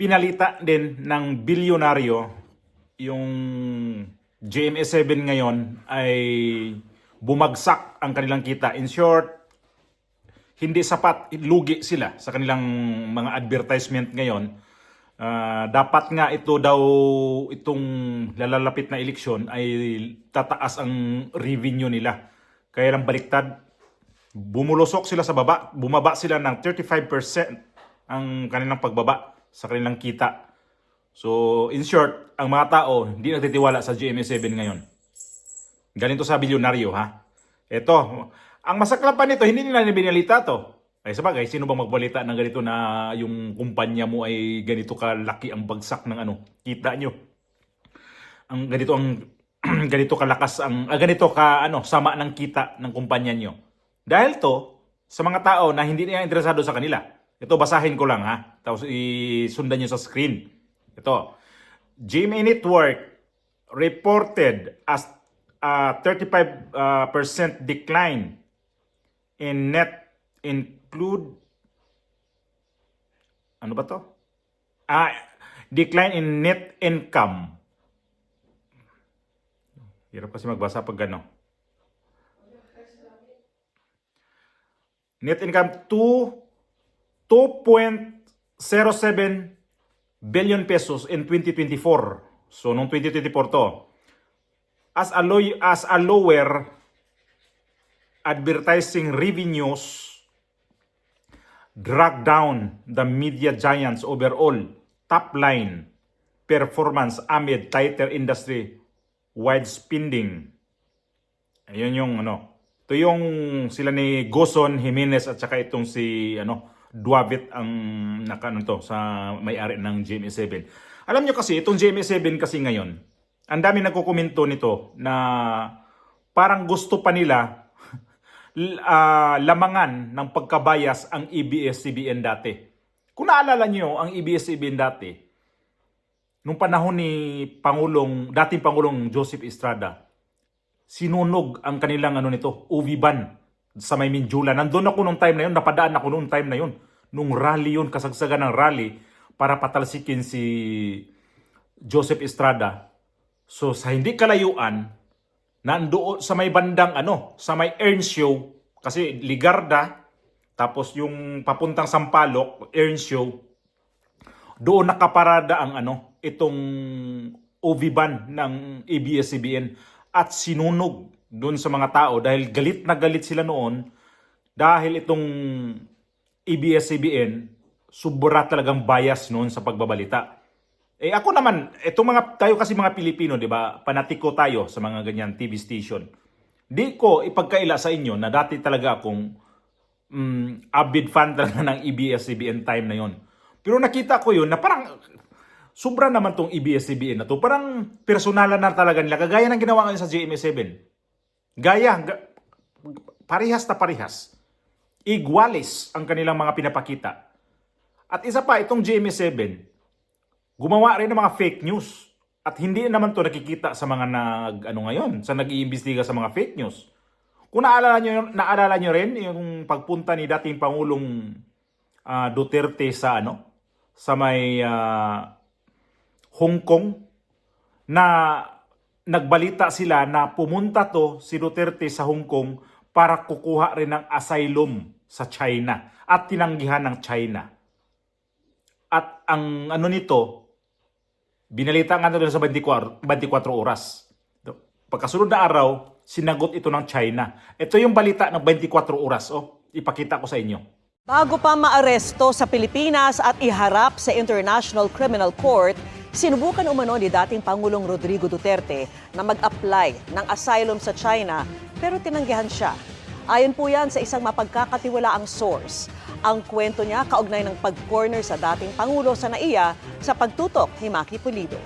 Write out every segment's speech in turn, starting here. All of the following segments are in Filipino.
Pinalita din ng bilyonaryo yung GMA7 ngayon ay bumagsak ang kanilang kita. In short, hindi sapat, lugi sila sa kanilang mga advertisement ngayon. Dapat nga ito daw, itong lalalapit na eleksyon ay tataas ang revenue nila. Kaya lang baliktad, bumulusok sila sa baba, bumaba sila ng 35% ang kanilang pagbaba sa kanilang kita. So, in short, ang mga tao hindi nagtitiwala sa GMA7 ngayon. Ganito sa bilyonaryo, ha? Ito, ang masaklap pa nito, hindi nila binalita to. Ay sabagay, sino bang magbalita ng ganito na yung kumpanya mo ay ganito kalaki ang bagsak ng kita nyo? Ang ganito ganito kalakas ang ganito ka sama ng kita ng kumpanya nyo. Dahil to sa mga tao na hindi niya interesado sa kanila. Ito basahin ko lang, ha. Tapos isundan niyo sa screen. Ito. GMA Network reported as a 35% decline in net include ano ba to? Decline in net income. Hirap kasi magbasa pag gano. Net income 2.07 billion pesos in 2024. So noong 2024 to. As a lower advertising revenues drag down the media giants overall top line performance amid tighter industry wide spending. Ayun yung ito yung sila ni Goson Jimenez at saka itong si Duavit ang sa may-ari ng GMA7. Alam nyo kasi itong GMA7 kasi ngayon, ang dami nagkokomento nito na parang gusto pa nila lamangan ng pagkabayas ang ABS-CBN dati. Kung naalala nyo ang ABS-CBN dati, nung panahon ni dating Pangulong Joseph Estrada, sinunog ang kanilang UV-ban sa may Minjula. Nandun ako nung time na yun, napadaan ako nung time na yun. Nung rally yun, kasagsagan ng rally para patalsikin si Joseph Estrada. So sa hindi kalayuan, nandoon sa may bandang sa may Ernst Show, kasi Ligarda, tapos yung papuntang Sampaloc, Ernst Show, doon nakaparada ang itong UV-ban ng ABS-CBN at sinunog doon sa mga tao dahil galit na galit sila noon dahil itong ABS-CBN sobra talagang bias noon sa pagbabalita. Ako naman, tayo kasi mga Pilipino, di ba? Panatiko tayo sa mga ganyan TV station. Di ko ipagkaila sa inyo na dati talaga akong avid fan talaga ng ABS-CBN time na yon. Pero nakita ko yun na parang sobra naman tong ABS-CBN na to. Parang personalan na talaga nila. Kagaya ng ginawa ngayon sa GMA7. Parehas na parehas. Igualis ang kanilang mga pinapakita. At isa pa, itong GMA7, gumawa rin ng mga fake news. At hindi naman to nakikita sa mga ngayon, sa nag-iimbestiga sa mga fake news. Kung naalala nyo rin yung pagpunta ni dating Pangulong Duterte sa may Hong Kong, na nagbalita sila na pumunta si Duterte sa Hong Kong para kukuha rin ng asylum sa China at tinanggihan ng China. At ang nito, binalita nga doon sa 24 oras. Pagkasunod na araw, sinagot ito ng China. Ito yung balita ng 24 oras. Ipakita ko sa inyo. Bago pa maaresto sa Pilipinas at iharap sa International Criminal Court, sinubukan umano ni dating Pangulong Rodrigo Duterte na mag-apply ng asylum sa China pero tinanggihan siya. Ayon po yan sa isang mapagkakatiwalaang source. Ang kwento niya kaugnay ng pag-corner sa dating Pangulo sa NAIA sa pagtutok ni Maki Pulido.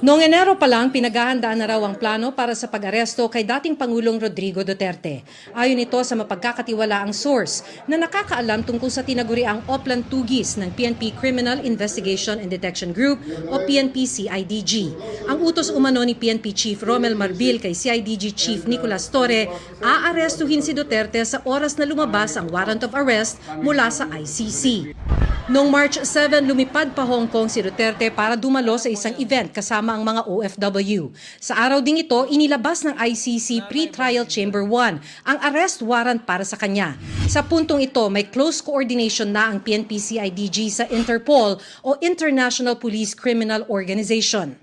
Noong Enero pa lang, pinaghahandaan na raw ang plano para sa pag-aresto kay dating Pangulong Rodrigo Duterte. Ayon ito sa mapagkakatiwalaang source na nakakaalam tungkol sa tinaguriang Oplan Tugis ng PNP Criminal Investigation and Detection Group o PNP-CIDG. Ang utos umano ni PNP Chief Romel Marbil kay CIDG Chief Nicolas Torre, aarestuhin si Duterte sa oras na lumabas ang warrant of arrest mula sa ICC. Noong March 7, lumipad pa Hong Kong si Duterte para dumalo sa isang event kasama ang mga OFW. Sa araw ding ito, inilabas ng ICC Pre-Trial Chamber 1 ang arrest warrant para sa kanya. Sa puntong ito, may close coordination na ang PNP-CIDG sa Interpol o International Police Criminal Organization.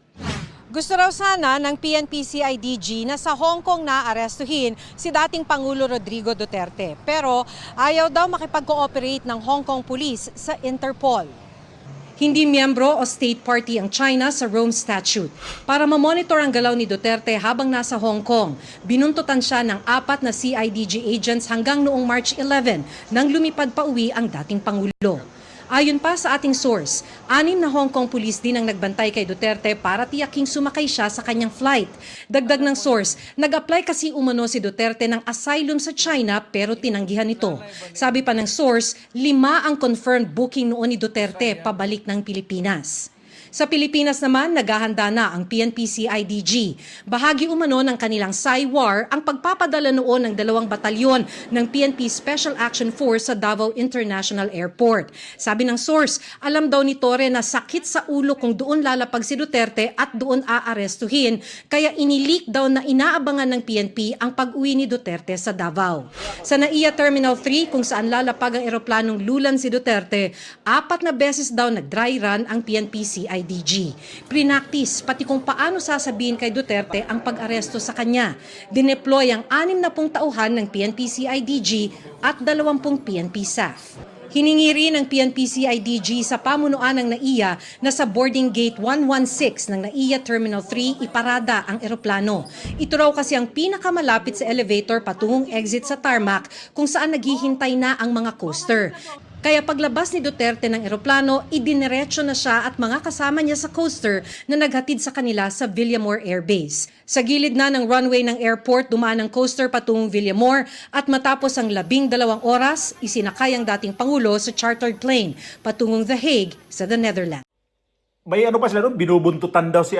Gusto raw sana ng PNP-CIDG na sa Hong Kong na arestuhin si dating Pangulo Rodrigo Duterte. Pero ayaw daw makipag-cooperate ng Hong Kong Police sa Interpol. Hindi miyembro o state party ang China sa Rome Statute. Para mamonitor ang galaw ni Duterte habang nasa Hong Kong, binuntutan siya ng 4 na CIDG agents hanggang noong March 11 nang lumipad pa uwi ang dating Pangulo. Ayon pa sa ating source, 6 na Hong Kong police din ang nagbantay kay Duterte para tiyaking sumakay siya sa kanyang flight. Dagdag ng source, nag-apply kasi umano si Duterte ng asylum sa China pero tinanggihan ito. Sabi pa ng source, 5 ang confirmed booking noon ni Duterte pabalik ng Pilipinas. Sa Pilipinas naman, naghahanda na ang PNP-CIDG. Bahagi umano ng kanilang SAIWAR ang pagpapadala noon ng 2 batalyon ng PNP Special Action Force sa Davao International Airport. Sabi ng source, alam daw ni Torre na sakit sa ulo kung doon lalapag si Duterte at doon aarestuhin, kaya inileak daw na inaabangan ng PNP ang pag-uwi ni Duterte sa Davao. Sa NAIA Terminal 3 kung saan lalapag ang eroplanong lulan si Duterte, 4 na beses daw nag-dry run ang PNP-CIDG. Prinaktis pati kung paano sasabihin kay Duterte ang pag-aresto sa kanya. Dineploy ang 60 tauhan ng PNP-CIDG at 20 PNP staff. Hiningi rin ng PNP-CIDG sa pamunuan ng NAIA na sa boarding gate 116 ng NAIA Terminal 3 iparada ang eroplano. Ito raw kasi ang pinakamalapit sa elevator patungong exit sa tarmac kung saan naghihintay na ang mga coaster. Kaya paglabas ni Duterte ng eroplano, idiniretso na siya at mga kasama niya sa coaster na naghatid sa kanila sa Villamor Air Base. Sa gilid na ng runway ng airport, dumaan ang coaster patungong Villamor at matapos ang 12 oras, isinakay ang dating Pangulo sa chartered plane patungong The Hague sa the Netherlands. May ano pa sila doon, binubuntutan daw si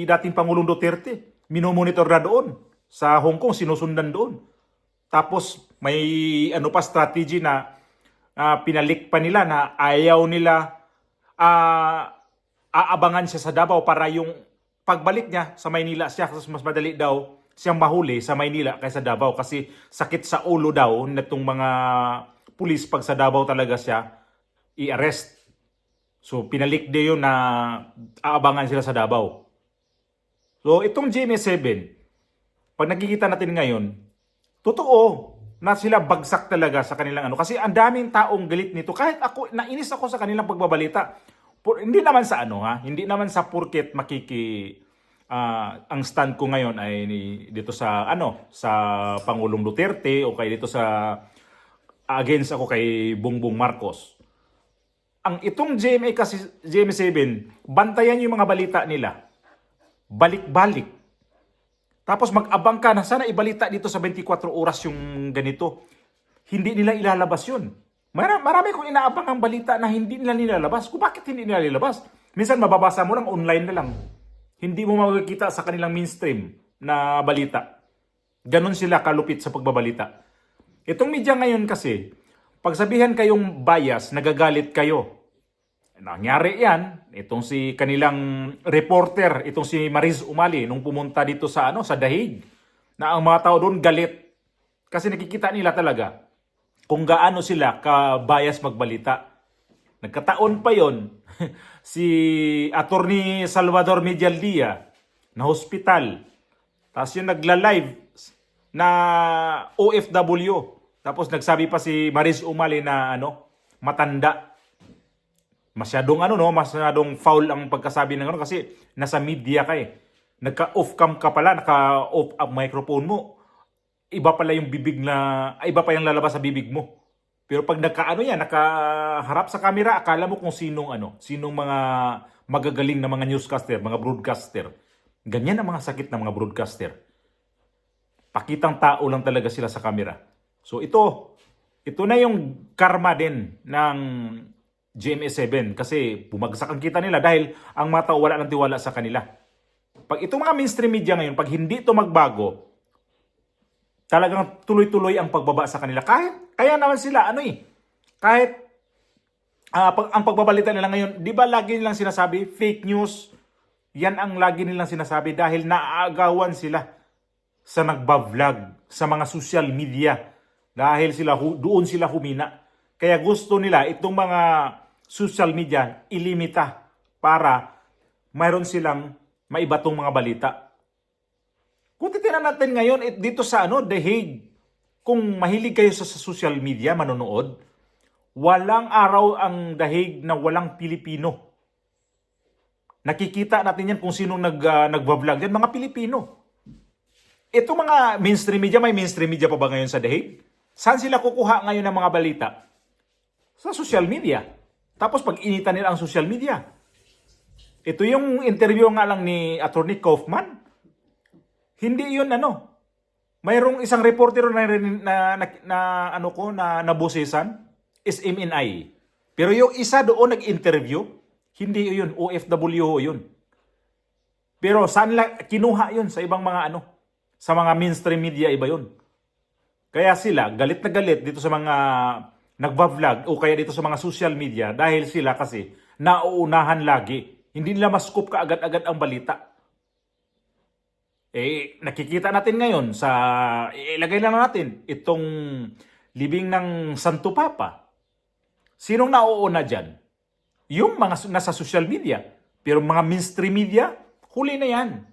dating Pangulong Duterte. Minomonitor na doon. Sa Hong Kong, sinusundan doon. Tapos may ano pa strategy na pinalik pa nila na ayaw nila aabangan siya sa Davao para yung pagbalik niya sa Maynila siya, mas madali daw siyang mahuli sa Maynila kaysa Davao kasi sakit sa ulo daw nitong mga pulis pag sa Davao talaga siya i-arrest. So pinalik din yun na aabangan sila sa Davao. So itong GMA7, pag nakikita natin ngayon, totoo na sila bagsak talaga sa kanilang ano. Kasi ang daming taong galit nito. Kahit ako, nainis ako sa kanilang pagbabalita. Hindi naman sa ano ha, hindi naman sa purket ang stand ko ngayon ay dito sa sa Pangulong Duterte o kay dito sa against ako kay Bongbong Marcos. Ang itong GMA kasi GMA7, bantayan yung mga balita nila. Balik-balik. Tapos mag-abang ka na sana ibalita dito sa 24 oras yung ganito. Hindi nila ilalabas yun. Marami kong inaabang ang balita na hindi nila nilalabas. Kung bakit hindi nila nilalabas? Minsan mababasa mo lang online na lang. Hindi mo makikita sa kanilang mainstream na balita. Ganon sila kalupit sa pagbabalita. Itong media ngayon kasi, pagsabihan kayong bias, nagagalit kayo. Nangyari yan, itong si kanilang reporter, itong si Mariz Umali, nung pumunta dito sa sa Dahig, na ang mga tao doon galit. Kasi nakikita nila talaga kung gaano sila ka-bias magbalita. Nagkataon pa yon si Attorney Salvador Medialdia na hospital. Tapos yung nagla-live na OFW. Tapos nagsabi pa si Mariz Umali na matanda. Masyadong foul ang pagkasabi ng kasi nasa media ka eh. Nagka-off cam ka pala, naka-off up microphone mo. Iba pala yung iba pa yung lalabas sa bibig mo. Pero pag nakaharap sa camera, akala mo kung sinong mga magagaling na mga newscaster, mga broadcaster. Ganyan ang mga sakit ng mga broadcaster. Pakitang tao lang talaga sila sa camera. So ito na yung karma din ng GMA7 kasi bumagsak ang kita nila dahil ang mga tao wala ng tiwala sa kanila. Pag itong mga mainstream media ngayon, pag hindi ito magbago, talagang tuloy-tuloy ang pagbaba sa kanila. Kaya naman sila, kahit ang pagbabalita nila ngayon, di ba lagi nilang sinasabi, fake news, yan ang lagi nilang sinasabi dahil naaagawan sila sa nagbablog, sa mga social media. Dahil doon sila humina. Kaya gusto nila itong mga social media ilimita para mayroon silang maibatong mga balita. Kung titingnan natin ngayon dito sa The Hague, kung mahilig kayo sa social media, manonood, walang araw ang The Hague na walang Pilipino. Nakikita natin yan kung sinong nagbablog yan, mga Pilipino. Ito mga mainstream media, may mainstream media pa ba ngayon sa The Hague? Saan sila kukuha ngayon ng mga balita? Sa social media. Tapos pag-initan nila ang social media. Ito yung interview nga lang ni Attorney Kaufman. Hindi yun mayroong isang reporter na nabusisan is MNI. Pero yung isa doon nag-interview, hindi yun, OFW yun. Pero saan lang kinuha yun sa ibang mga sa mga mainstream media iba yun. Kaya sila galit na galit dito sa mga nagba-vlog o kaya dito sa mga social media dahil sila kasi nauunahan lagi. Hindi nila ma-scoop kaagad-agad ang balita. Nakikita natin ngayon ilagay lang natin itong libing ng Santo Papa. Sinong nauuna dyan? Yung mga nasa social media. Pero mga mainstream media, huli na yan.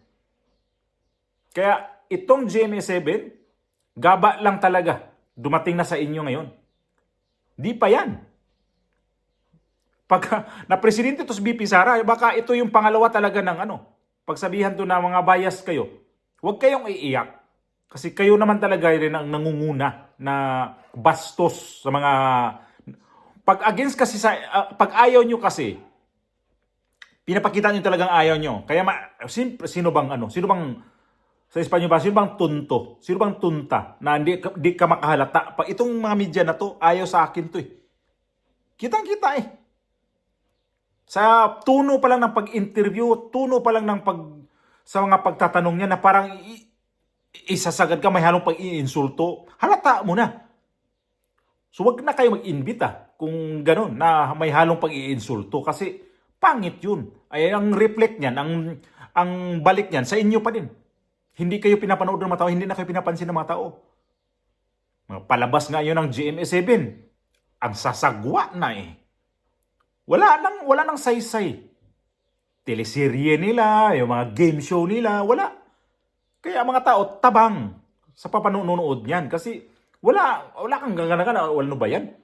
Kaya itong GMA7, gaba lang talaga. Dumating na sa inyo ngayon. Di pa yan. Pag na-presidente to si BP Sara, baka ito yung pangalawa talaga ng pagsabihan to na mga bias kayo. Huwag kayong iiyak. Kasi kayo naman talaga rin ang nangunguna na bastos sa mga... Pag against kasi pag ayaw nyo kasi, pinapakita nyo talagang ayaw nyo. Kaya sino bang sa Espanyol ba, sino bang tunto? Sino bang tunta na di ka makahalata? Pag itong mga media na to, ayaw sa akin to Kitang-kita Sa tuno pa lang ng pag-interview, tuno pa lang ng sa mga pagtatanong niya na parang isasagad ka, may halong pag-iinsulto, halata mo na. So wag na kayo mag-imbita kung gano'n na may halong pag-iinsulto kasi pangit yun. Ay, ang reflect niyan, ang balik niyan sa inyo pa din. Hindi kayo pinapanood ng mga tao, hindi na kayo pinapansin ng mga tao. Palabas nga yun ng GMA7. Ang sasagwa na Wala nang saysay. Teleserye nila, yung mga game show nila, wala. Kaya mga tao, tabang sa papanonood niyan. Kasi wala kang gagana wala ba yan?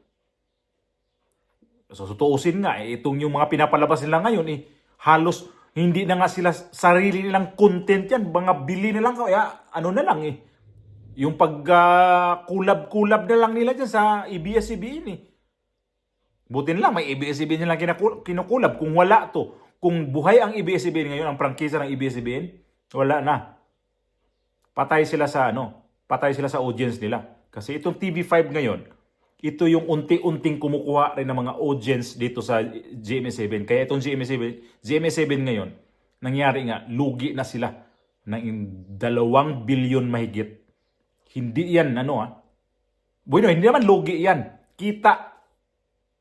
So, tutuusin nga, itong yung mga pinapalabas nila ngayon, halos hindi na nga sila sarili nilang content yan. Mga bili na lang, kaya na lang yung pag-kulab-kulab na lang nila dyan sa ABS-CBN Buti na lang, may ABS-CBN nilang kinukulab. Kung wala to, kung buhay ang ABS-CBN ngayon, ang prangkisa ng ABS-CBN, wala na. Patay sila sa audience nila. Kasi itong TV5 ngayon, ito yung unti-unting kumukuha rin ng mga audience dito sa GMA7. Kaya itong GMA7 ngayon, nangyari nga, lugi na sila ng 2 billion mahigit. Hindi yan, Bueno, hindi naman lugi yan.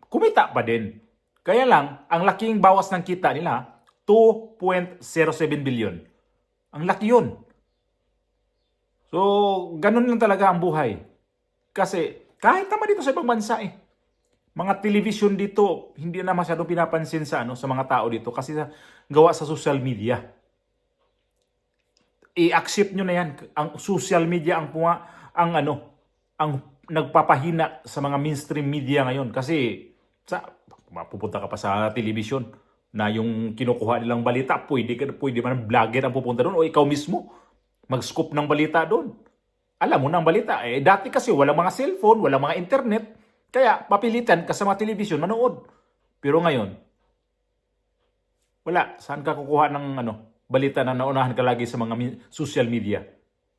Kumita pa din. Kaya lang, ang laking bawas ng kita nila, 2.07 billion. Ang laki yun. So, ganun lang talaga ang buhay. Kasi, kahit naman dito sa ibang bansa mga television dito, hindi na masyadong pinapansin sa mga tao dito kasi gawa sa social media. I-accept nyo na yan. Ang social media ang nagpapahina sa mga mainstream media ngayon. Kasi, mapupunta ka pa sa television na yung kinukuha nilang balita, pwede man vlogger ang pupunta doon o ikaw mismo mag-scoop ng balita doon. Alam mo na ang balita. Dati kasi walang mga cellphone, walang mga internet. Kaya papilitan ka sa mga telebisyon manood. Pero ngayon, wala. Saan ka kukuha ng balita na naunahan ka lagi sa mga social media?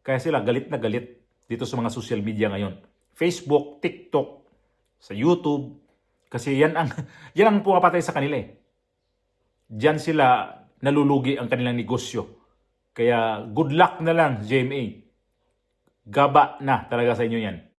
Kaya sila galit na galit dito sa mga social media ngayon. Facebook, TikTok, sa YouTube. Kasi yan ang, yan ang pumapatay sa kanila eh. Diyan sila nalulugi ang kanilang negosyo. Kaya good luck na lang, GMA. Gaba na talaga sa inyo yan.